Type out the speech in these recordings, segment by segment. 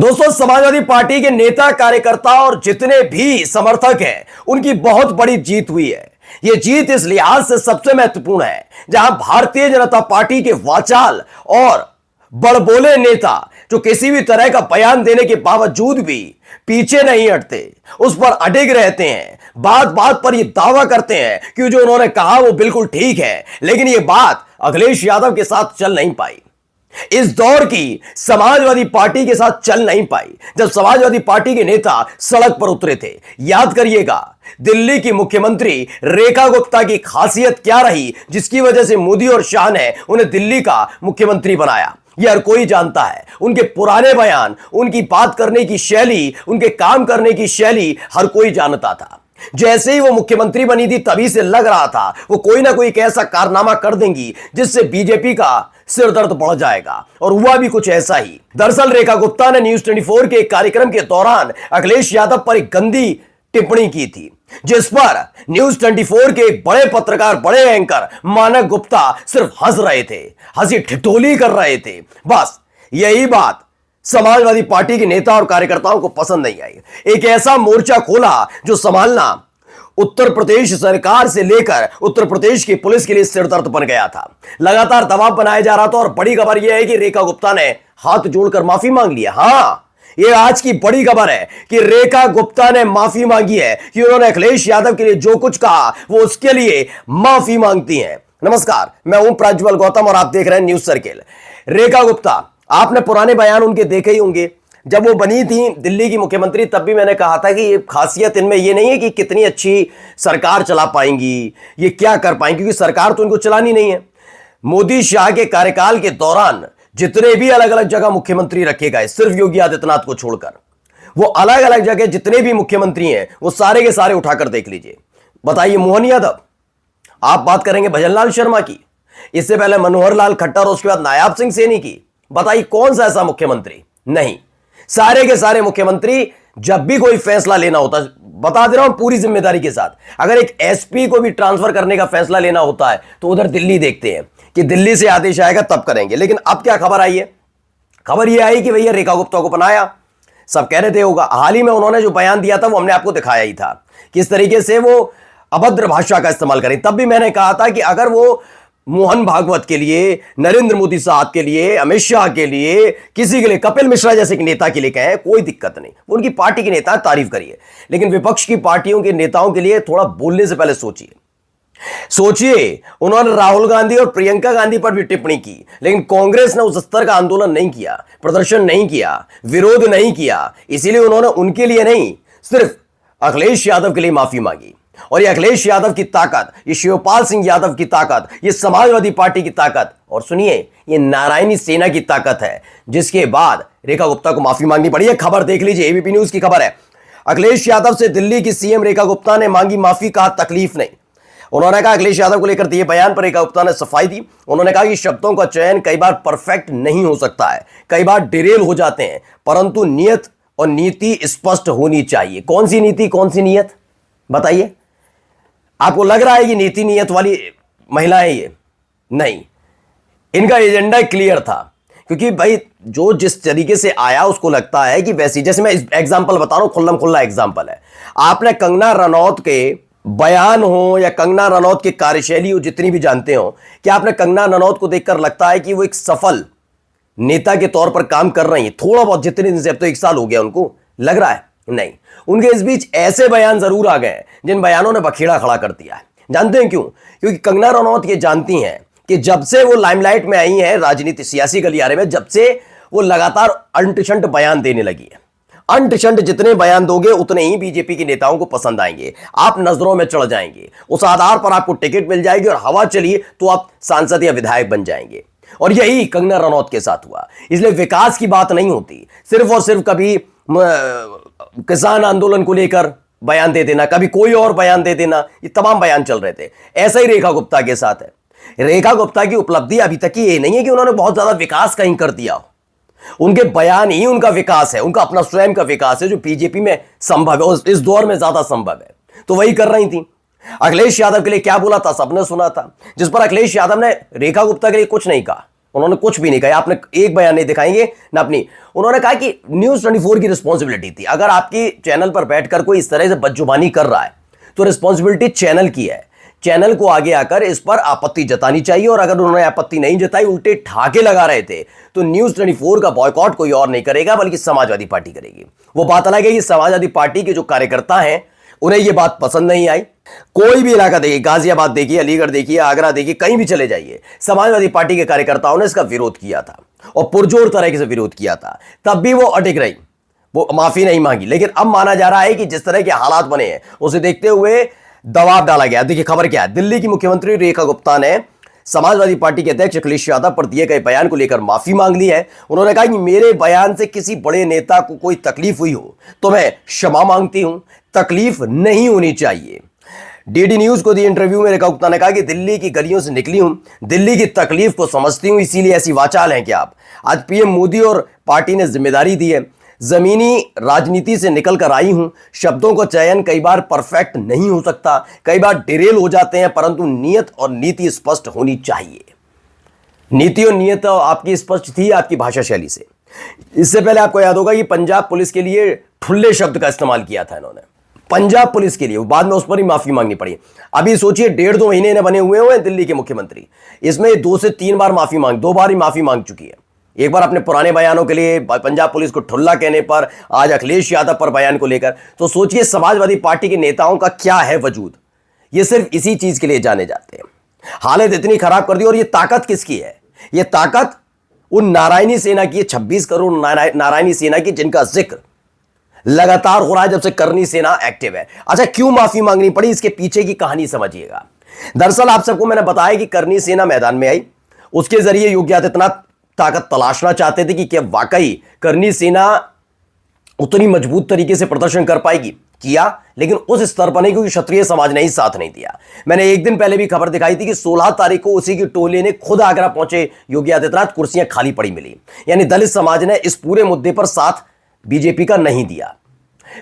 दोस्तों, समाजवादी पार्टी के नेता कार्यकर्ता और जितने भी समर्थक हैं उनकी बहुत बड़ी जीत हुई है। यह जीत इस लिहाज से सबसे महत्वपूर्ण है जहां भारतीय जनता पार्टी के वाचाल और बड़बोले नेता जो किसी भी तरह का बयान देने के बावजूद भी पीछे नहीं हटते, उस पर अडिग रहते हैं, बात बात पर यह दावा करते हैं कि जो उन्होंने कहा वो बिल्कुल ठीक है, लेकिन यह बात अखिलेश यादव के साथ चल नहीं पाई। इस दौर की समाजवादी पार्टी के साथ चल नहीं पाई जब समाजवादी पार्टी के नेता सड़क पर उतरे थे। याद करिएगा, दिल्ली की मुख्यमंत्री रेखा गुप्ता की खासियत क्या रही जिसकी वजह से मोदी और शाह ने उन्हें दिल्ली का मुख्यमंत्री बनाया। यह हर कोई जानता है। उनके पुराने बयान, उनकी बात करने की शैली, उनके काम करने की शैली हर कोई जानता था। जैसे ही वो मुख्यमंत्री बनी थी तभी से लग रहा था वो कोई ना कोई एक ऐसा कारनामा कर देंगी जिससे बीजेपी का सिर दर्द बढ़ जाएगा, और हुआ भी कुछ ऐसा ही। दरअसल रेखा गुप्ता ने न्यूज 24 के एक कार्यक्रम के दौरान अखिलेश यादव पर एक गंदी टिप्पणी की थी जिस पर न्यूज 24 के एक बड़े पत्रकार, बड़े एंकर मानक गुप्ता सिर्फ हंस रहे थे, हंसी ठिठोली कर रहे थे। बस यही बात समाजवादी पार्टी के नेता और कार्यकर्ताओं को पसंद नहीं आई। एक ऐसा मोर्चा खोला जो संभालना उत्तर प्रदेश सरकार से लेकर उत्तर प्रदेश की पुलिस के लिए सिरदर्द बन गया था। लगातार दबाव बनाया जा रहा था, और बड़ी खबर यह है कि रेखा गुप्ता ने हाथ जोड़कर माफी मांग लिया। हां, यह आज की बड़ी खबर है कि रेखा गुप्ता ने माफी मांगी है कि उन्होंने अखिलेश यादव के लिए जो कुछ कहा वो उसके लिए माफी मांगती हैं। नमस्कार, मैं हूं प्रज्वल गौतम और आप देख रहे हैं न्यूज सर्किल। रेखा गुप्ता, आपने पुराने बयान उनके देखे ही होंगे। जब वो बनी थी दिल्ली की मुख्यमंत्री तब भी मैंने कहा था कि ये खासियत इनमें ये नहीं है कि कितनी अच्छी सरकार चला पाएंगी, ये क्या कर पाएंगी, क्योंकि सरकार तो इनको चलानी नहीं है। मोदी शाह के कार्यकाल के दौरान जितने भी अलग अलग जगह मुख्यमंत्री रखे गए, सिर्फ योगी आदित्यनाथ को छोड़कर, वो अलग अलग जगह जितने भी मुख्यमंत्री हैं वो सारे के सारे उठाकर देख लीजिए। बताइए, मोहन यादव, आप बात करेंगे भजनलाल शर्मा की, इससे पहले मनोहर लाल खट्टर और उसके बाद नायाब सिंह सैनी की। बताइए कौन सा ऐसा मुख्यमंत्री नहीं। सारे के सारे मुख्यमंत्री जब भी कोई फैसला लेना होता, बता दे रहा हूं पूरी जिम्मेदारी के साथ, अगर एक एसपी को भी ट्रांसफर करने का फैसला लेना होता है तो उधर दिल्ली देखते हैं कि दिल्ली से आदेश आएगा तब करेंगे। लेकिन अब क्या खबर आई है? खबर यह आई कि भैया रेखा गुप्ता को बनाया। सब कह रहे थे होगा, हाल ही में उन्होंने जो बयान दिया था वो हमने आपको दिखाया ही था किस तरीके से वो अभद्र भाषा का इस्तेमाल करें। तब भी मैंने कहा था कि अगर वो मोहन भागवत के लिए, नरेंद्र मोदी साहब के लिए, अमित शाह के लिए, किसी के लिए, कपिल मिश्रा जैसे के नेता के लिए कहें, कोई दिक्कत नहीं, उनकी पार्टी के नेता तारीफ करिए। लेकिन विपक्ष की पार्टियों के नेताओं के लिए थोड़ा बोलने से पहले सोचिए। उन्होंने राहुल गांधी और प्रियंका गांधी पर भी टिप्पणी की, लेकिन कांग्रेस ने उस स्तर का आंदोलन नहीं किया, प्रदर्शन नहीं किया, विरोध नहीं किया। इसीलिए उन्होंने उनके लिए नहीं, सिर्फ अखिलेश यादव के लिए माफी मांगी। और ये अखिलेश यादव की ताकत, ये शिवपाल सिंह यादव की ताकत, ये समाजवादी पार्टी की ताकत, और सुनिए ये नारायणी सेना की ताकत है, जिसके बाद रेखा गुप्ता को माफी मांगनी पड़ी है। खबर देख लीजिए, एबीपी न्यूज की खबर है। अखिलेश यादव से दिल्ली की सीएम रेखा गुप्ता ने मांगी माफी, कहा तकलीफ नहीं। उन्होंने कहा अखिलेश यादव को लेकर दिए बयान पर रेखा गुप्ता ने सफाई दी। उन्होंने कहा कि शब्दों का चयन कई बार परफेक्ट नहीं हो सकता है, कई बार डिरेल हो जाते हैं, परंतु नियत और नीति स्पष्ट होनी चाहिए। कौन सी नीति, कौन सी नियत, बताइए। आपको लग रहा है कि नीति नियत वाली महिलाएं ये नहीं, इनका एजेंडा क्लियर था। क्योंकि भाई जो जिस तरीके से आया उसको लगता है कि वैसी, जैसे मैं एग्जांपल बता रहा हूं, खुल्लम खुल्ला एग्जांपल है। आपने कंगना रनौत के बयान हो या कंगना रनौत की कार्यशैली हो, जितनी भी जानते हो, कि आपने कंगना रनौत को देखकर लगता है कि वो एक सफल नेता के तौर पर काम कर रही है थोड़ा बहुत, जितने दिन से, अब तो 1 साल हो गया उनको, लग रहा है नहीं। उनके इस बीच ऐसे बयान जरूर आ गए जिन बयानों ने बखेड़ा खड़ा कर दिया है। जानते हैं क्यों? क्योंकि कंगना रनौत ये जानती हैं कि जब से वो लाइमलाइट में आई हैं राजनीति, सियासी गलियारे में, जब से वो लगातार अंट-शंट बयान देने लगी है। अंट-शंट जितने बयान दोगे उतने ही बीजेपी के नेताओं को पसंद आएंगे, आप नजरों में चढ़ जाएंगे, उस आधार पर आपको टिकट मिल जाएगी और हवा चलिए तो आप सांसद या विधायक बन जाएंगे। और यही कंगना रनौत के साथ हुआ। इसलिए विकास की बात नहीं होती, सिर्फ और सिर्फ कभी किसान आंदोलन को लेकर बयान दे देना, कभी कोई और बयान दे देना, ये तमाम बयान चल रहे थे। ऐसा ही रेखा गुप्ता के साथ है। रेखा गुप्ता की उपलब्धि अभी तक की ये नहीं है कि उन्होंने बहुत ज्यादा विकास कहीं कर दिया हो, उनके बयान ही उनका विकास है, उनका अपना स्वयं का विकास है जो बीजेपी में संभव है और इस दौर में ज्यादा संभव है, तो वही कर रही थी। अखिलेश यादव के लिए क्या बोला था सबने सुना था, जिस पर अखिलेश यादव ने रेखा गुप्ता के लिए कुछ नहीं कहा, उन्होंने कुछ भी नहीं कहा, आपने एक बयान नहीं दिखाएंगे ना अपनी। उन्होंने कहा कि न्यूज़ 24 की रिस्पॉन्सिबिलिटी थी। अगर आपकी चैनल पर बैठकर कोई इस तरह से बदजुबानी कर रहा है तो रिस्पॉन्सिबिलिटी चैनल की है। चैनल को आगे आकर इस पर आपत्ति जतानी चाहिए, और अगर उन्होंने आपत्ति नहीं जताई, उल्टे ठाके लगा रहे थे, तो न्यूज़ 24 का बॉयकॉट कोई और नहीं करेगा बल्कि समाजवादी पार्टी करेगी। वो बात अलग है कि समाजवादी पार्टी के जो कार्यकर्ता हैं उन्हें यह बात पसंद नहीं आई। कोई भी इलाका देखिए, गाजियाबाद देखिए, अलीगढ़ देखिए, आगरा देखिए, कहीं भी चले जाइए, समाजवादी पार्टी के कार्यकर्ताओं ने इसका विरोध किया था और पुरजोर तरीके से विरोध किया था। तब भी वो अटक रही, वो माफी नहीं मांगी। लेकिन अब माना जा रहा है कि जिस तरह के हालात बने हैं उसे देखते हुए दबाव डाला गया। देखिए खबर क्या है, दिल्ली की मुख्यमंत्री रेखा गुप्ता ने समाजवादी पार्टी के अध्यक्ष अखिलेश यादव पर दिए गए बयान को लेकर माफी मांग ली है। उन्होंने कहा कि मेरे बयान से किसी बड़े नेता को कोई तकलीफ हुई हो तो मैं क्षमा मांगती हूं, तकलीफ नहीं होनी चाहिए। डीडी न्यूज को दिए इंटरव्यू में रेखा गुप्ता ने कहा कि दिल्ली की गलियों से निकली हूं, दिल्ली की तकलीफ को समझती हूं, इसीलिए ऐसी वाचाल हैं कि आप। आज पीएम मोदी और पार्टी ने जिम्मेदारी दी है, जमीनी राजनीति से निकल कर आई हूं। शब्दों का चयन कई बार परफेक्ट नहीं हो सकता, कई बार डिरेल हो जाते हैं, परंतु नियत और नीति स्पष्ट होनी चाहिए। नीति और नियत आपकी स्पष्ट थी आपकी भाषा शैली से। इससे पहले आपको याद होगा कि पंजाब पुलिस के लिए ठुल्ले शब्द का इस्तेमाल किया था इन्होंने, पंजाब पुलिस के लिए, बाद में उस पर ही माफी मांगनी पड़ी। अभी सोचिए 1.5-2 महीने इन्हें बने हुए हैं दिल्ली के मुख्यमंत्री, इसमें 2 से 3 बार माफी मांग, 2 बार ही माफी मांग चुकी है। एक बार अपने पुराने बयानों के लिए, पंजाब पुलिस को ठुल्ला कहने पर, आज अखिलेश यादव पर बयान को लेकर। तो सोचिए समाजवादी पार्टी के नेताओं का क्या है वजूद, ये सिर्फ इसी चीज के लिए जाने जाते हैं। हालत इतनी खराब कर दी, और ये ताकत किसकी है? ये ताकत उन नारायणी सेना की, 26 करोड़ नारायणी सेना की, जिनका जिक्र लगातार हो रहा है जब से करनी सेना एक्टिव है। अच्छा, क्यों माफी मांगनी पड़ी, इसके पीछे की कहानी समझिएगा। दरअसल आप सबको मैंने बताया कि करनी सेना मैदान में आई, उसके जरिए योगी आदित्यनाथ ताकत तलाशना चाहते थे कि क्या वाकई करनी सेना उतनी मजबूत तरीके से प्रदर्शन कर पाएगी। किया, लेकिन उस स्तर पर नहीं, क्योंकि क्षत्रिय समाज ने ही साथ नहीं दिया। मैंने एक दिन पहले भी खबर दिखाई थी कि 16 तारीख को उसी की टोली ने खुद आगरा पहुंचे योगी आदित्यनाथ, कुर्सियां खाली पड़ी मिली। यानी दलित समाज ने इस पूरे मुद्दे पर साथ बीजेपी का नहीं दिया,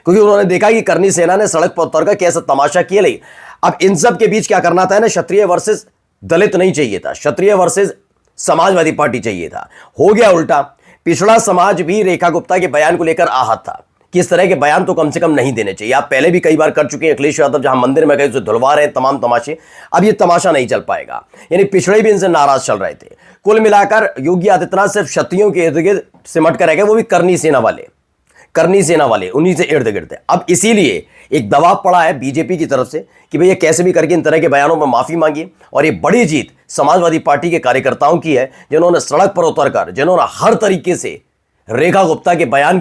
क्योंकि उन्होंने देखा कि करनी सेना ने सड़क पर उतरकर कैसा तमाशा किया। ले अब इन सब के बीच क्या करना था ना, क्षत्रिय वर्सेस दलित नहीं चाहिए था, क्षत्रिय वर्सेस समाजवादी पार्टी चाहिए था। हो गया उल्टा। पिछड़ा समाज भी रेखा गुप्ता के बयान को लेकर आहत था कि इस तरह के बयान तो कम से कम नहीं देने चाहिए। आप पहले भी कई बार कर चुके हैं, अखिलेश यादव जहां मंदिर में गए उसे धुलवा रहे हैं तमाम तमाशे, अब ये तमाशा नहीं चल पाएगा। यानी पिछड़े भी इनसे नाराज चल रहे थे। कुल मिलाकर योगी आदित्यनाथ सिर्फ क्षत्रियों के इर्द गिर्द सिमट कर रह गए, वो भी करनी सेना वाले उन्हीं से इर्द गिर्द है। अब इसीलिए एक दबाव पड़ा है बीजेपी की तरफ से कि भैया कैसे भी करके इन तरह के बयानों में माफी मांगिए। और ये बड़ी जीत समाजवादी पार्टी के कार्यकर्ताओं की है, जिन्होंने सड़क पर उतरकर, जिन्होंने हर तरीके से रेखा गुप्ता के बयान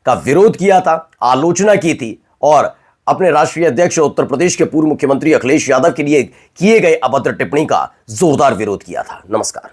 का विरोध किया था, आलोचना की थी, और अपने राष्ट्रीय अध्यक्ष उत्तर प्रदेश के पूर्व मुख्यमंत्री अखिलेश यादव के लिए किए गए अभद्र टिप्पणी का जोरदार विरोध किया था। नमस्कार।